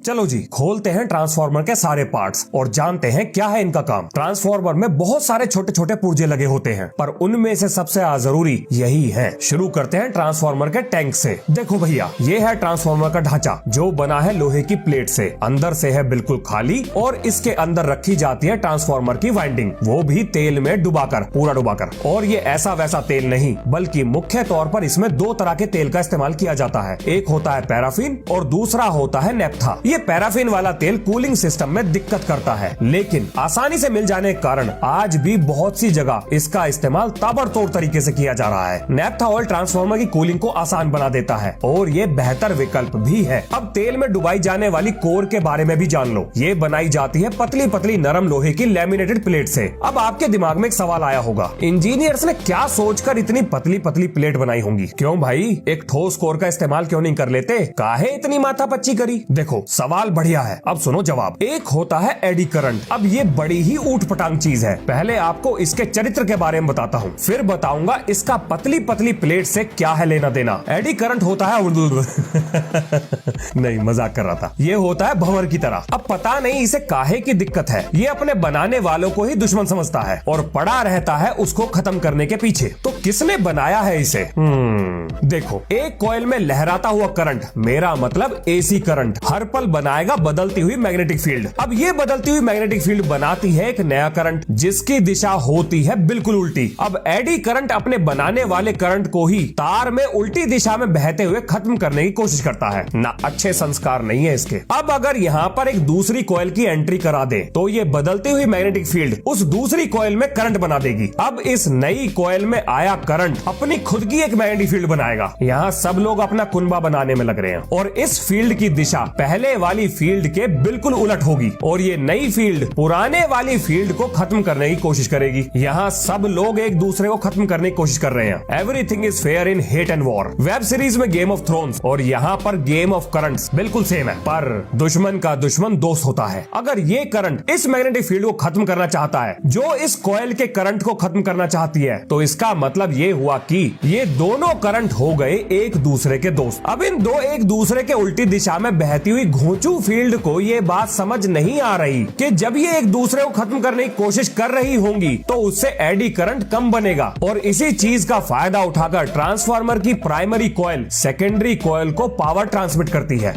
चलो जी, खोलते हैं ट्रांसफार्मर के सारे पार्ट्स और जानते हैं क्या है इनका काम। ट्रांसफार्मर में बहुत सारे छोटे छोटे पुर्जे लगे होते हैं, पर उनमें से सबसे जरूरी यही है। शुरू करते हैं ट्रांसफार्मर के टैंक से। देखो भैया, ये है ट्रांसफार्मर का ढांचा जो बना है लोहे की प्लेट से। अंदर से है बिल्कुल खाली और इसके अंदर रखी जाती है ट्रांसफार्मर की वाइंडिंग, वो भी तेल में डुबाकर, पूरा डुबाकर। और ये ऐसा वैसा तेल नहीं, बल्कि मुख्य तौर पर इसमें दो तरह के तेल का इस्तेमाल किया जाता है। एक होता है पैराफिन और दूसरा होता है नेप्था। ये पैराफिन वाला तेल कूलिंग सिस्टम में दिक्कत करता है, लेकिन आसानी से मिल जाने के कारण आज भी बहुत सी जगह इसका इस्तेमाल ताबड़तोड़ तरीके से किया जा रहा है। नेप्था ऑयल ट्रांसफार्मर की कूलिंग को आसान बना देता है और ये बेहतर विकल्प भी है। अब तेल में डुबाई जाने वाली कोर के बारे में भी जान लो। ये बनाई जाती है पतली पतली नरम लोहे की लैमिनेटेड प्लेट से। अब आपके दिमाग में एक सवाल आया होगा, इंजीनियर्स ने क्या सोचकर इतनी पतली पतली प्लेट बनाई होंगी? क्यों भाई, एक ठोस कोर का इस्तेमाल क्यों नहीं कर लेते? काहे इतनी माथा पच्ची करी? देखो, सवाल बढ़िया है, अब सुनो जवाब। एक होता है एडी करंट। अब ये बड़ी ही ऊट पटांग चीज है। पहले आपको इसके चरित्र के बारे में बताता हूँ, फिर बताऊंगा इसका पतली पतली प्लेट से क्या है लेना देना। एडी करंट होता है नहीं, मजाक कर रहा था। ये होता है भंवर की तरह। अब पता नहीं इसे काहे की दिक्कत है, ये अपने बनाने वालों को ही दुश्मन समझता है और पड़ा रहता है उसको खत्म करने के पीछे। तो किसने बनाया है इसे? देखो, एक कॉइल में लहराता हुआ करंट, मेरा मतलब एसी करंट, हर पल बनाएगा बदलती हुई मैग्नेटिक फील्ड। अब ये बदलती हुई मैग्नेटिक फील्ड बनाती है एक नया करंट जिसकी दिशा होती है बिल्कुल उल्टी। अब एडी करंट अपने बनाने वाले करंट को ही तार में उल्टी दिशा में बहते हुए खत्म करने की कोशिश करता है ना। अच्छे संस्कार नहीं है इसके। अब अगर यहाँ पर एक दूसरी कॉइल की एंट्री करा दे तो ये बदलती हुई मैग्नेटिक फील्ड उस दूसरी कॉइल में करंट बना देगी। अब इस नई कॉइल में आया करंट अपनी खुद की एक मैग्नेटिक फील्ड बनाएगा। यहाँ सब लोग अपना कुनबा बनाने में लग रहे हैं और इस फील्ड की दिशा पहले वाली फील्ड के बिल्कुल उलट होगी और ये नई फील्ड पुराने वाली फील्ड को खत्म करने की कोशिश करेगी। यहाँ सब लोग एक दूसरे को खत्म करने की कोशिश कर रहे हैं। Everything is fair in hate and war. Web series में गेम ऑफ थ्रोन्स और यहाँ पर गेम ऑफ करंट्स बिल्कुल सेम है, पर दुश्मन का दुश्मन दोस्त होता है। अगर ये करंट इस मैग्नेटिक फील्ड को खत्म करना चाहता है जो इस कॉइल के करंट को खत्म करना चाहती है, तो इसका मतलब ये हुआ कि ये दोनों करंट हो गए एक दूसरे के दोस्त। अब इन दो एक दूसरे के उल्टी दिशा में बहती हुई घोंचू फील्ड को ये बात समझ नहीं आ रही कि जब ये एक दूसरे को खत्म करने की कोशिश कर रही होंगी तो उससे एडी करंट कम बनेगा और इसी चीज का फायदा उठाकर ट्रांसफार्मर की प्राइमरी कॉइल सेकेंडरी कॉइल को पावर ट्रांसमिट करती है।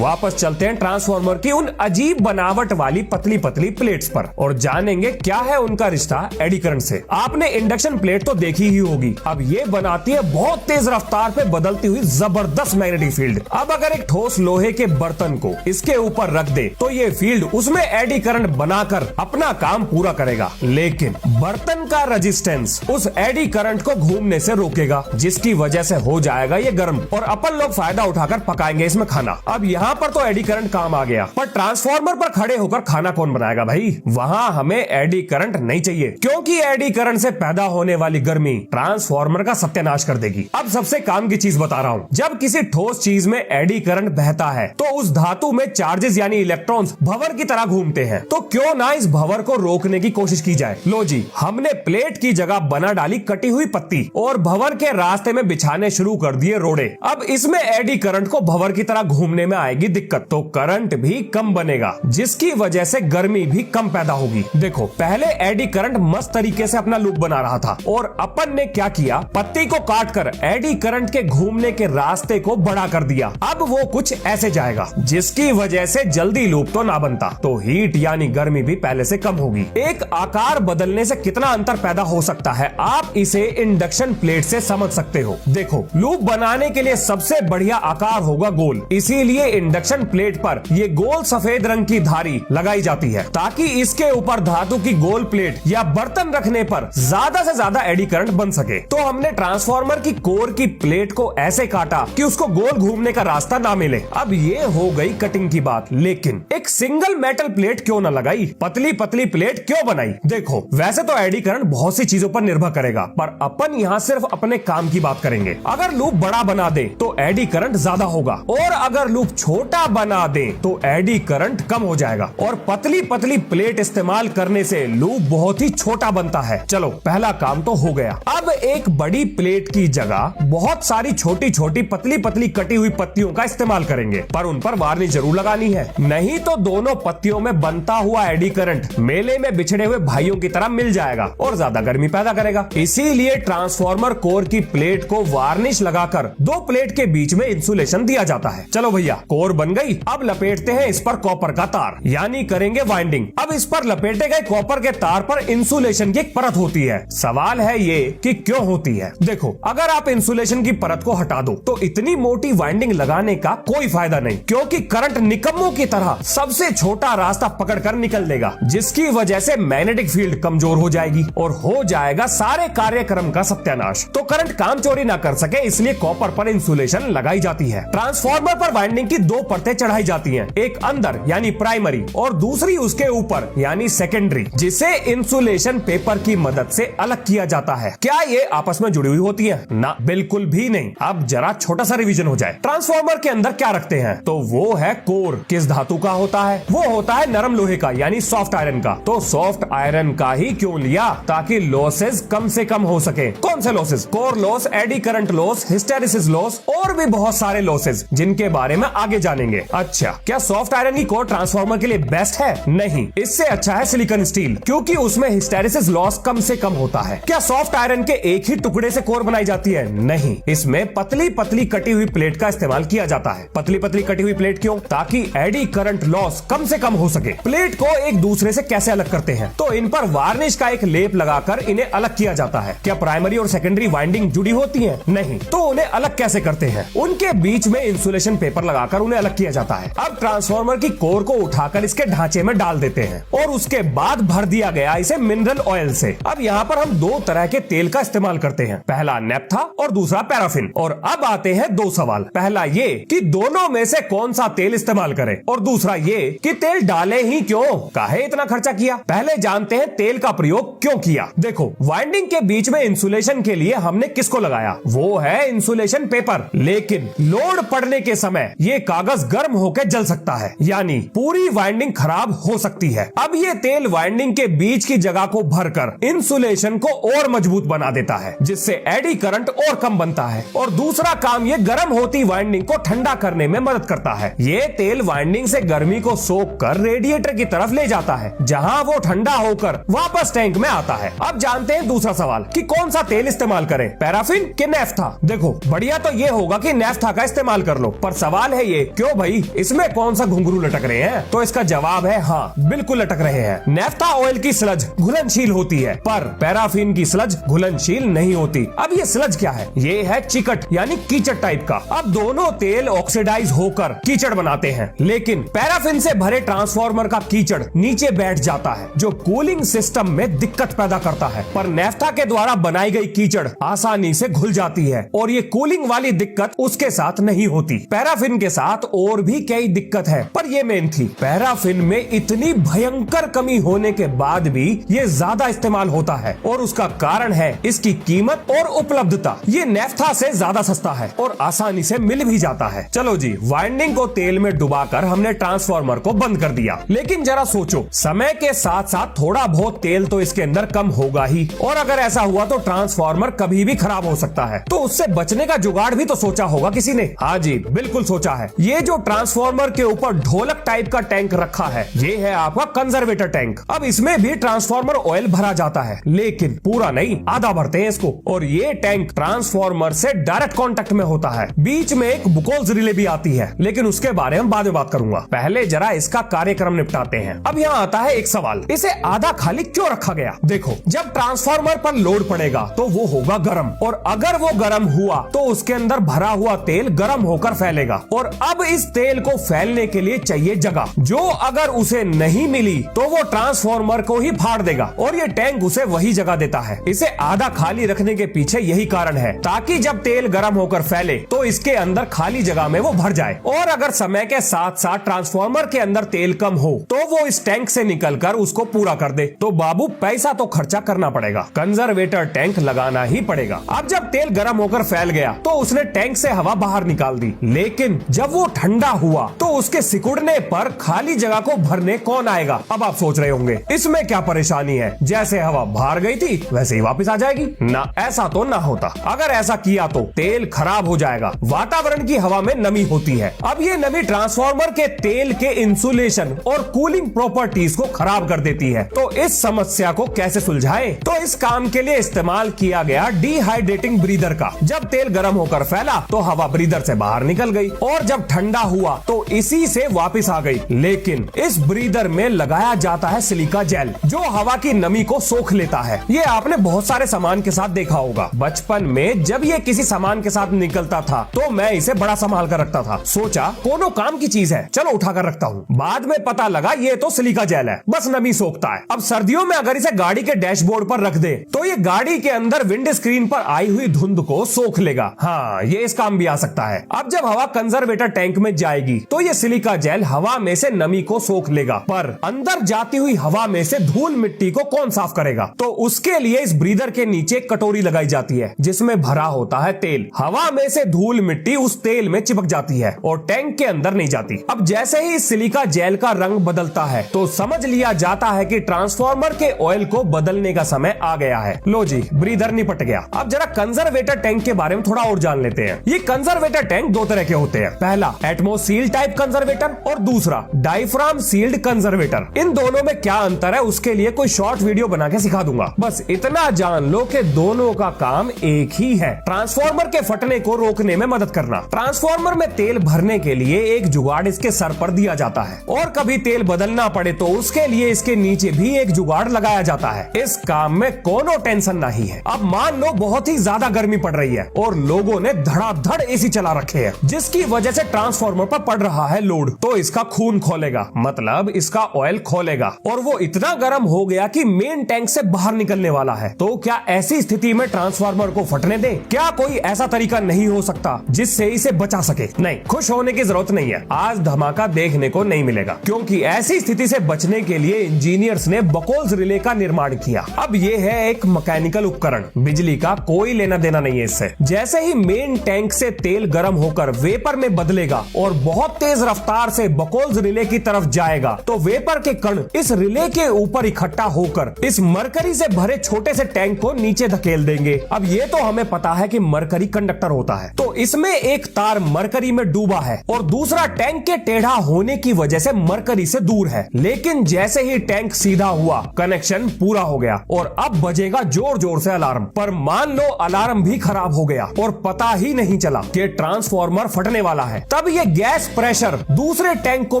वापस चलते हैं ट्रांसफार्मर की उन अजीब बनावट वाली पतली पतली प्लेट्स पर और जानेंगे क्या है उनका रिश्ता एडी करंट से। आपने इंडक्शन प्लेट तो देखी ही होगी। अब ये बनाती है बहुत तेज रफ्तार पे बदलती हुई जबरदस्त मैग्नेटिक फील्ड। अब अगर एक ठोस लोहे के बर्तन को इसके ऊपर रख दे तो ये फील्ड उसमें एडी करंट बनाकर अपना काम पूरा करेगा, लेकिन बर्तन का रेजिस्टेंस उस एडी करंट को घूमने से रोकेगा, जिसकी वजह से हो जाएगा ये गर्म और अपन लोग फायदा उठाकर पकाएंगे इसमें खाना। अब यहाँ पर तो एडी करंट काम आ गया, पर ट्रांसफार्मर पर खड़े होकर खाना कौन बनाएगा भाई? वहाँ हमें एडी करंट नहीं चाहिए, क्योंकि एडी करंट से पैदा होने वाली गर्मी ट्रांसफार्मर का सत्यानाश कर देगी। अब सबसे काम की चीज बता रहा हूँ, जब किसी ठोस चीज में एडी करंट बहता है तो उस धातु में चार्जेस यानी इलेक्ट्रॉन्स भंवर की तरह घूमते हैं। तो क्यों ना इस भंवर को रोकने की कोशिश की जाए। लो जी, हमने प्लेट की जगह बना डाली कटी हुई पत्ती और भंवर के रास्ते में बिछाने शुरू कर दिए रोड़े। अब इसमें एडी करंट को भंवर की तरह घूमने में आएगी दिक्कत, तो करंट भी कम बनेगा, जिसकी वजह से गर्मी भी कम पैदा होगी। देखो, पहले एडी करंट मस्त तरीके से अपना लूप बना रहा था और अपन ने क्या किया, पत्ती को काटकर एडी करंट के घूमने के रास्ते को बड़ा कर दिया। अब वो कुछ ऐसे जाएगा, जिसकी वजह से जल्दी लूप तो ना बनता, तो हीट यानी गर्मी भी पहले से कम होगी। एक आकार बदलने से कितना अंतर पैदा हो सकता है आप इसे इंडक्शन प्लेट से समझ सकते हो। देखो, लूप बनाने के लिए सबसे बढ़िया आकार होगा गोल, इसीलिए इंडक्शन प्लेट पर ये गोल सफेद रंग की धारी लगाई जाती है ताकि इसके ऊपर धातु की गोल प्लेट या बर्तन रखने पर ज्यादा से ज्यादा एडी करंट बन सके। तो हमने ट्रांसफार्मर की कोर की प्लेट को ऐसे काटा कि उसको गोल घूमने का रास्ता ना मिले। अब ये हो गई कटिंग की बात, लेकिन एक सिंगल मेटल प्लेट क्यों ना लगाई, पतली पतली प्लेट क्यों बनाई? देखो, वैसे तो एडी करंट बहुत सी चीजों पर निर्भर करेगा, पर अपन यहाँ सिर्फ अपने काम की बात करेंगे। अगर लूप बड़ा बना दे तो एडी करंट ज्यादा होगा और अगर लूप छोटा बना दे तो एडी करंट कम हो जाएगा और पतली पतली प्लेट इस्तेमाल करने से लूप बहुत ही छोटा बनता है। चलो, पहला काम तो हो गया। अब एक बड़ी प्लेट की जगह बहुत सारी छोटी छोटी पतली पतली कटी हुई पत्तियों का इस्तेमाल करेंगे, पर उन पर पर वार्निश जरूर लगानी है, नहीं तो दोनों पत्तियों में बनता हुआ एडी करंट मेले में बिछड़े हुए भाइयों की तरह मिल जाएगा और ज्यादा गर्मी पैदा करेगा। इसीलिए ट्रांसफार्मर कोर की प्लेट को वार्निश लगाकर दो प्लेट के बीच में इंसुलेशन दिया जाता है। चलो भैया, कोर बन गई, अब लपेटते हैं इस पर कॉपर का तार, यानी करेंगे वाइंडिंग। अब इस पर लपेटे गए कॉपर के तार पर इंसुलेशन की एक परत होती है। सवाल है ये कि क्यों होती है। देखो, अगर आप इंसुलेशन की परत को हटा दो तो इतनी मोटी वाइंडिंग लगाने का कोई फायदा नहीं, क्योंकि करंट निकम्मों की तरह सबसे छोटा रास्ता पकड़कर निकल लेगा, जिसकी वजह से मैग्नेटिक फील्ड कमजोर हो जाएगी और हो जाएगा सारे कार्यक्रम का सत्यानाश। तो करंट काम चोरी ना कर सके, इसलिए कॉपर पर इंसुलेशन लगाई जाती है। ट्रांसफार्मर पर वाइंडिंग की दो परतें चढ़ाई जाती हैं, एक अंदर यानी प्राइमरी और दूसरी उसके ऊपर यानी सेकेंडरी, जिसे इंसुलेशन पेपर की मदद से अलग किया जाता है। क्या ये आपस में जुड़ी हुई होती है? ना, बिल्कुल भी नहीं। अब जरा छोटा सा रिवीजन हो जाए। ट्रांसफार्मर के अंदर क्या रखते हैं? तो वो है कोर। किस धातु का होता है? वो होता है नरम लोहे का यानी सॉफ्ट आयरन का। तो सॉफ्ट आयरन का ही क्यों लिया? ताकि लॉसेस कम से कम हो सके। कौन से losses? Core loss, eddy current loss, hysteresis loss और भी बहुत सारे लॉसेस, जिनके बारे में आगे जानेंगे। अच्छा, क्या सॉफ्ट आयरन की कोर ट्रांसफार्मर के लिए बेस्ट है? नहीं, इससे अच्छा है सिलिकॉन स्टील, क्योंकि उसमें हिस्टेरिसिस लॉस कम से कम होता है। क्या सॉफ्ट आयरन के एक ही टुकड़े से कोर बनाई जाती है? नहीं, इसमें पतली पतली कटी हुई प्लेट का इस्तेमाल किया जाता है। पतली पतली कटी हुई प्लेट क्यों? ताकि एडी करंट लॉस कम से कम हो सके। प्लेट को एक दूसरे से कैसे अलग करते हैं? तो इन पर वार्निश का एक लेप लगाकर इन्हें अलग किया जाता है। क्या प्राइमरी और सेकेंडरी वाइंडिंग जुड़ी होती है? नहीं। तो उन्हें अलग कैसे करते हैं? उनके बीच में इंसुलेशन पेपर लगाकर उन्हें अलग किया जाता है। अब ट्रांसफार्मर की कोर को उठाकर इसके ढांचे में डाल देते हैं और उसके बाद भर दिया गया इसे मिनरल ऑयल से। अब यहाँ पर हम दो तरह के तेल का इस्तेमाल करते हैं, पहला नेप्था और दूसरा पैराफिन। और अब आते हैं दो सवाल। पहला ये कि दोनों में से कौन सा तेल इस्तेमाल करें, और दूसरा ये कि तेल डाले ही क्यों, काहे इतना खर्चा किया। पहले जानते हैं तेल का प्रयोग क्यों किया। देखो, वाइंडिंग के बीच में इंसुलेशन के लिए हमने किसको लगाया? वो है इंसुलेशन पेपर। लेकिन लोड पड़ने के समय ये कागज गर्म होकर जल सकता है, यानी पूरी वाइंडिंग खराब हो सकती है। अब ये तेल वाइंडिंग के बीच की जगह को भरकर इंसुलेशन को और मजबूत बना देता है, जिससे एडी करंट और कम बनता है। और दूसरा काम, ये गर्म होती वाइंडिंग को ठंडा करने में मदद करता है। ये तेल वाइंडिंग से गर्मी को सोख कर रेडिएटर की तरफ ले जाता है, जहां वो ठंडा होकर वापस टैंक में आता है। अब जानते हैं दूसरा सवाल कि कौन सा तेल इस्तेमाल करें, पैराफिन कि नेफ्था। देखो, बढ़िया तो ये होगा कि नेफ्था का इस्तेमाल कर लो, पर सवाल है ये, क्यों भाई, इसमें कौन सा घुंघरू लटक रहे हैं? तो इसका जवाब है हाँ, बिल्कुल लटक रहे हैं। नेफ्था ऑयल की स्लज घुलनशील होती है, पर पैराफिन की स्लज घुलनशील नहीं होती। अब ये स्लज क्या है? ये है चिकट यानी कीचड़ टाइप का। अब दोनों तेल ऑक्सीडाइज होकर कीचड़ बनाते हैं, लेकिन पैराफिन से भरे ट्रांसफार्मर का कीचड़ नीचे बैठ जाता है, जो कूलिंग सिस्टम में दिक्कत पैदा करता है। पर नेफ्था के द्वारा बनाई गई कीचड़ आसानी से घुल जाती है और ये कूलिंग वाली दिक्कत उसके साथ नहीं होती। पैराफिन के साथ और भी कई दिक्कत है, पर ये मेन थी। पैराफिन में इतनी भयंकर कमी होने के बाद भी ये ज्यादा इस्तेमाल होता है, और उसका कारण है इसकी कीमत और उपलब्धता। ये नेफ्था से ज्यादा सस्ता है और आसानी से मिल भी जाता है। चलो जी, वाइंडिंग को तेल में डुबाकर हमने ट्रांसफार्मर को बंद कर दिया, लेकिन जरा सोचो, समय के साथ साथ थोड़ा बहुत तेल तो इसके अंदर कम होगा ही, और अगर ऐसा हुआ तो ट्रांसफार्मर कभी भी खराब हो सकता है। तो उससे बचने का जुगाड़ भी तो सोचा होगा किसी ने। हाँ जी, बिल्कुल सोचा है। ये जो ट्रांसफार्मर के ऊपर ढोलक टाइप का टैंक रखा है, ये है आपका कंजर्वेटर टैंक। अब इसमें भी ट्रांसफार्मर ऑयल भरा जाता है, लेकिन पूरा नहीं, आधा भरते हैं इसको। और ये टैंक ट्रांसफार्मर से डायरेक्ट कांटेक्ट में होता है। बीच में एक बुकोल्स रिले भी आती है, लेकिन उसके बारे में बाद में बात करूंगा। पहले जरा इसका कार्यक्रम निपटाते हैं। अब यहाँ आता है एक सवाल, इसे आधा खाली क्यों रखा गया? देखो, जब ट्रांसफार्मर पर लोड पड़ेगा तो वो होगा गर्म, और अगर वो गर्म हुआ तो उसके अंदर भरा हुआ तेल गर्म होकर फैलेगा, और अब इस तेल को फैलने के लिए चाहिए जगह, जो अगर उसे नहीं मिली तो वो ट्रांसफार्मर को ही फाड़ देगा, और ये टैंक उसे वही जगह देता है। इसे आधा खाली रखने के पीछे यही कारण है, ताकि जब तेल गर्म होकर फैले तो इसके अंदर खाली जगह में वो भर जाए। और अगर समय के साथ साथ ट्रांसफार्मर के अंदर तेल कम हो तो वो इस टैंक से निकलकर उसको पूरा कर दे। तो बाबू, पैसा तो खर्चा करना पड़ेगा, कंजर्वेटर टैंक लगाना ही पड़ेगा। अब जब तेल गर्म होकर फैल गया तो उसने टैंक से हवा बाहर निकाल दी, लेकिन जब वो ठंडा हुआ तो उसके सिकुड़ उड़ने पर खाली जगह को भरने कौन आएगा? अब आप सोच रहे होंगे इसमें क्या परेशानी है, जैसे हवा बाहर गई थी वैसे ही वापस आ जाएगी। ना, ऐसा तो ना होता। अगर ऐसा किया तो तेल खराब हो जाएगा। वातावरण की हवा में नमी होती है। अब ये नमी ट्रांसफार्मर के तेल के इंसुलेशन और कूलिंग प्रॉपर्टीज को खराब कर देती है। तो इस समस्या को कैसे सुलझाएं? तो इस काम के लिए इस्तेमाल किया गया डिहाइड्रेटिंग ब्रीदर का। जब तेल गर्म होकर फैला तो हवा ब्रीदर से बाहर निकल गई और जब ठंडा हुआ तो इसी से वापस आ गई। लेकिन इस ब्रीदर में लगाया जाता है सिलिका जेल जो हवा की नमी को सोख लेता है। ये आपने बहुत सारे सामान के साथ देखा होगा। बचपन में जब ये किसी सामान के साथ निकलता था तो मैं इसे बड़ा संभाल कर रखता था। सोचा कोनो काम की चीज है, चलो उठा कर रखता हूँ। बाद में पता लगा ये तो सिलिका जेल है, बस नमी सोखता है। अब सर्दियों में अगर इसे गाड़ी के डैशबोर्ड पर रख दे तो ये गाड़ी के अंदर विंड स्क्रीन पर आई हुई धुंध को सोख लेगा। हाँ, ये इस काम भी आ सकता है। अब जब हवा कंजर्वेटर टैंक में जाएगी तो ये सिलिका जेल हवा में से नमी को सोख लेगा, पर अंदर जाती हुई हवा में से धूल मिट्टी को कौन साफ करेगा? तो उसके लिए इस ब्रीदर के नीचे कटोरी लगाई जाती है जिसमें भरा होता है तेल। हवा में से धूल मिट्टी उस तेल में चिपक जाती है और टैंक के अंदर नहीं जाती। अब जैसे ही सिलिका जेल का रंग बदलता है तो समझ लिया जाता है कि ट्रांसफार्मर के ऑयल को बदलने का समय आ गया है। लो जी, ब्रीदर निपट गया। अब जरा कंजर्वेटर टैंक के बारे में थोड़ा और जान लेते हैं। ये कंजर्वेटर टैंक दो तरह के होते हैं। पहला एटमोसील टाइप कंजर्वेटर और दूसरा डायफ्राम सील्ड कंजर्वेटर। इन दोनों में क्या अंतर है उसके लिए कोई शॉर्ट वीडियो बना के सिखा दूंगा। बस इतना जान लो कि दोनों का काम एक ही है, ट्रांसफार्मर के फटने को रोकने में मदद करना। ट्रांसफार्मर में तेल भरने के लिए एक जुगाड़ इसके सर पर दिया जाता है और कभी तेल बदलना पड़े तो उसके लिए इसके नीचे भी एक जुगाड़ लगाया जाता है। इस काम में कोनो टेंशन नहीं है। अब मान लो बहुत ही ज्यादा गर्मी पड़ रही है और लोगों ने धड़ाधड़ एसी चला रखे हैं जिसकी वजह से ट्रांसफार्मर पर पड़ रहा है लोड, तो इसका खून खोलेगा, मतलब इसका ऑयल खोलेगा और वो इतना गर्म हो गया कि मेन टैंक से बाहर निकलने वाला है। तो क्या ऐसी स्थिति में ट्रांसफार्मर को फटने दें? क्या कोई ऐसा तरीका नहीं हो सकता जिससे इसे बचा सके? नहीं, खुश होने की जरूरत नहीं है। आज धमाका देखने को नहीं मिलेगा क्योंकि ऐसी स्थिति से बचने के लिए इंजीनियर्स ने बकोल्स रिले का निर्माण किया। अब ये है एक मैकेनिकल उपकरण, बिजली का कोई लेना देना नहीं है इससे। जैसे ही मेन टैंक से तेल गर्म होकर वेपर में बदलेगा और बहुत तेज रफ्तार से बकोल्स रिले की तरफ जाएगा तो वेपर के कण इस रिले के ऊपर इकट्ठा होकर इस मरकरी से भरे छोटे से टैंक को नीचे धकेल देंगे। अब ये तो हमें पता है कि मरकरी कंडक्टर होता है, तो इसमें एक तार मरकरी में डूबा है और दूसरा टैंक के टेढ़ा होने की वजह से मरकरी से दूर है। लेकिन जैसे ही टैंक सीधा हुआ कनेक्शन पूरा हो गया और अब बजेगा जोर जोर से अलार्म। पर मान लो अलार्म भी खराब हो गया और पता ही नहीं चला कि ट्रांसफार्मर फटने वाला है। तब ये गैस प्रेशर दूसरे टैंक को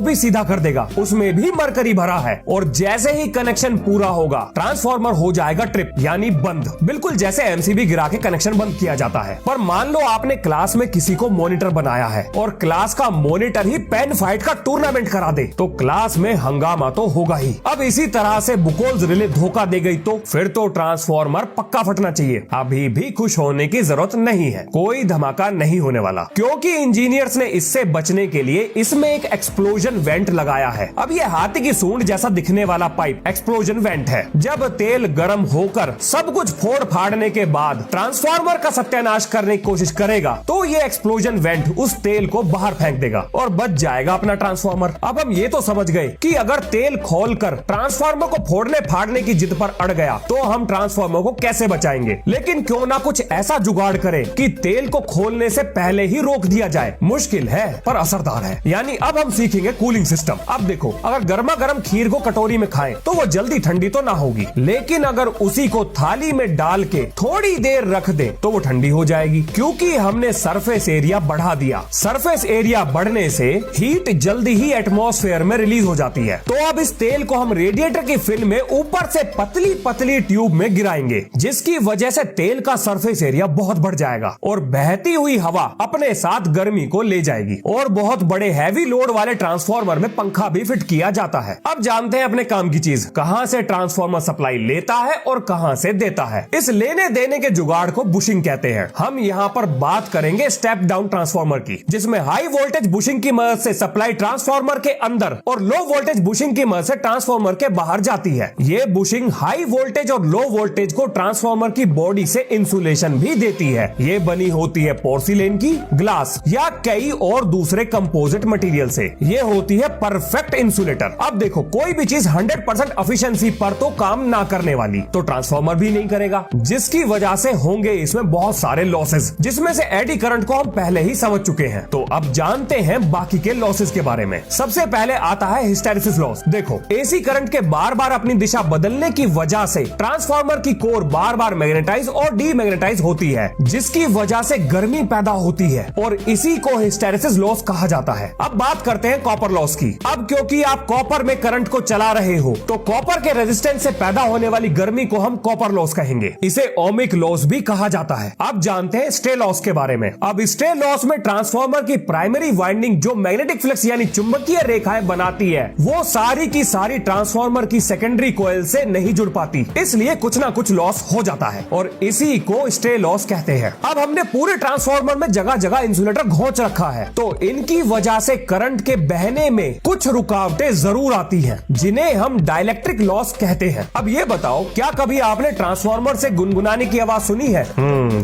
भी सीधा कर देगा, उसमें भी मरकरी भरा है और जैसे ही कनेक्शन पूरा होगा ट्रांसफार्मर हो जाएगा ट्रिप यानी बंद, बिल्कुल जैसे एमसीबी गिरा के कनेक्शन बंद किया जाता है। पर मान लो आपने क्लास में किसी को मॉनिटर बनाया है और क्लास का मॉनिटर ही पेन फाइट का टूर्नामेंट करा दे तो क्लास में हंगामा तो होगा ही। अब इसी तरह से बुकोल्स रिले धोखा दे गई तो फिर तो ट्रांसफार्मर पक्का फटना चाहिए। अभी भी खुश होने की जरूरत नहीं है, कोई धमाका नहीं होने वाला क्योंकि इंजीनियर्स ने इससे बचने के लिए इसमें एक एक्सप्लोजन वेंट लगाया है। अब ये हाथी की सूंड जैसा दिखने वाला पाइप एक्सप्लोजन वेंट है। जब तेल गर्म होकर सब कुछ फोड़ फाड़ने के बाद ट्रांसफार्मर का सत्यानाश करने की कोशिश करेगा तो ये एक्सप्लोजन वेंट उस तेल को बाहर फेंक देगा और बच जाएगा अपना ट्रांसफार्मर। अब हम ये तो समझ गए कि अगर तेल खोलकर ट्रांसफार्मर को फोड़ने फाड़ने की जिद पर अड़ गया तो हम ट्रांसफार्मर को कैसे बचाएंगे। लेकिन क्यों ना कुछ ऐसा जुगाड़ करें कि तेल को खोलने से पहले ही रोक दिया जाए। मुश्किल है पर असरदार है। यानी अब हम सीखेंगे कूलिंग सिस्टम। अब देखो, अगर गर्मा गर्म खीर को कटोरी में खाएं तो वो जल्दी ठंडी तो ना होगी, लेकिन अगर उसी को थाली में डाल के थोड़ी देर रख दे तो वो ठंडी हो जाएगी क्योंकि हमने सरफेस एरिया बढ़ा दिया। सरफेस एरिया बढ़ने से हीट जल्दी ही एटमॉस्फेयर में रिलीज हो जाती है। तो अब इस तेल को हम रेडिएटर की फिल्म में ऊपर से पतली पतली ट्यूब में गिराएंगे जिसकी वजह से तेल का सरफेस एरिया बहुत बढ़ जाएगा और बहती हुई हवा अपने साथ गर्मी को ले जाएगी। और बहुत बड़े हैवी लोड वाले ट्रांसफार्मर में पंखा भी फिट किया जाता है। अब जानते हैं अपने काम की चीज, कहां से ट्रांसफार्मर सप्लाई लेता है और कहां से देता है। इस लेने देने के जुगाड़ को बुशिंग कहते हैं। हम यहाँ पर बात करेंगे स्टेप डाउन ट्रांसफार्मर की, जिसमें हाई वोल्टेज बुशिंग की मदद से सप्लाई ट्रांसफार्मर के अंदर और लो वोल्टेज बुशिंग की मदद से ट्रांसफार्मर के बाहर जाती है। ये बुशिंग हाई वोल्टेज और लो वोल्टेज को ट्रांसफार्मर की बॉडी से इंसुलेशन भी देती है। ये बनी होती है पोर्सिलेन की, ग्लास या कई और दूसरे कंपोजिट मटेरियल से। से ये होती है परफेक्ट इंसुलेटर। अब देखो, कोई भी चीज 100% एफिशिएंसी पर तो काम ना करने वाली तो ट्रांसफार्मर भी नहीं करेगा, जिसकी वजह से होंगे इसमें बहुत सारे लॉसेस, जिसमें से एडी करंट को हम पहले ही समझ चुके हैं। तो अब जानते हैं बाकी के लॉसेस के बारे में। सबसे पहले आता है हिस्टैरिसीस लॉस। देखो, एसी करंट के बार बार अपनी दिशा बदलने की वजह से ट्रांसफार्मर की कोर बार बार मैग्नेटाइज और डीमैग्नेटाइज होती है, जिसकी वजह से गर्मी पैदा होती है और इसी को हिस्टैरिसीस लॉस कहा जाता है। अब बात करते हैं कॉपर लॉस की। अब क्योंकि आप कॉपर में करंट को चला रहे हो तो कॉपर के रेजिस्टेंस से पैदा होने वाली गर्मी को हम कॉपर लॉस कहेंगे। इसे ओमिक लॉस भी कहा जाता है। अब जानते हैं स्टे लॉस के बारे में। अब स्टे लॉस में ट्रांसफार्मर की प्राइमरी वाइंडिंग जो मैग्नेटिक फ्लक्स यानी चुंबकीय रेखाएं बनाती है, वो सारी की सारी ट्रांसफार्मर की सेकेंडरी कॉइल से नहीं जुड़ पाती, इसलिए कुछ ना कुछ लॉस हो जाता है और इसी को स्टे लॉस कहते हैं। अब हमने पूरे ट्रांसफार्मर में जगह जगह इंसुलेटर घोंच रखा है, तो इनकी वजह से करंट के बहने में कुछ रुकावटें जरूर आती हैं, जिन्हें हम डाइलेक्ट्रिक लॉस कहते हैं। अब ये बताओ, क्या कभी आपने ट्रांसफार्मर से गुनगुनाने की आवाज सुनी है?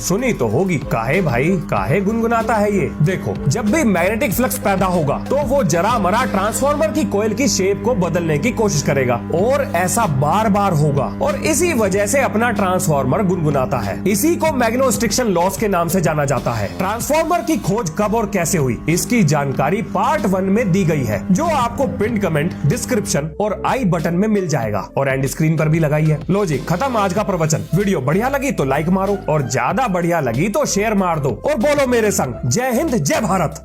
सुनी तो होगी। काहे भाई, काहे गुनगुनाता है ये? देखो, जब भी मैग्नेटिक फ्लक्स पैदा होगा तो वो जरा मरा ट्रांसफार्मर की कोयल की शेप को बदलने की कोशिश करेगा और ऐसा बार बार होगा और इसी वजह से अपना ट्रांसफार्मर गुनगुनाता है। इसी को मैग्नेटोस्ट्रिक्शन लॉस के नाम से जाना जाता है। ट्रांसफार्मर की खोज कब और कैसे हुई, इसकी जानकारी पार्ट 1 में दी गई है, जो आपको पिन कमेंट, डिस्क्रिप्शन और आई बटन में मिल जाएगा और एंड स्क्रीन पर भी लगाई है। लो जी, खत्म आज का प्रवचन। वीडियो बढ़िया लगी तो लाइक मारो और ज्यादा बढ़िया लगी तो शेयर मार दो और बोलो मेरे संग, जय हिंद जय भारत।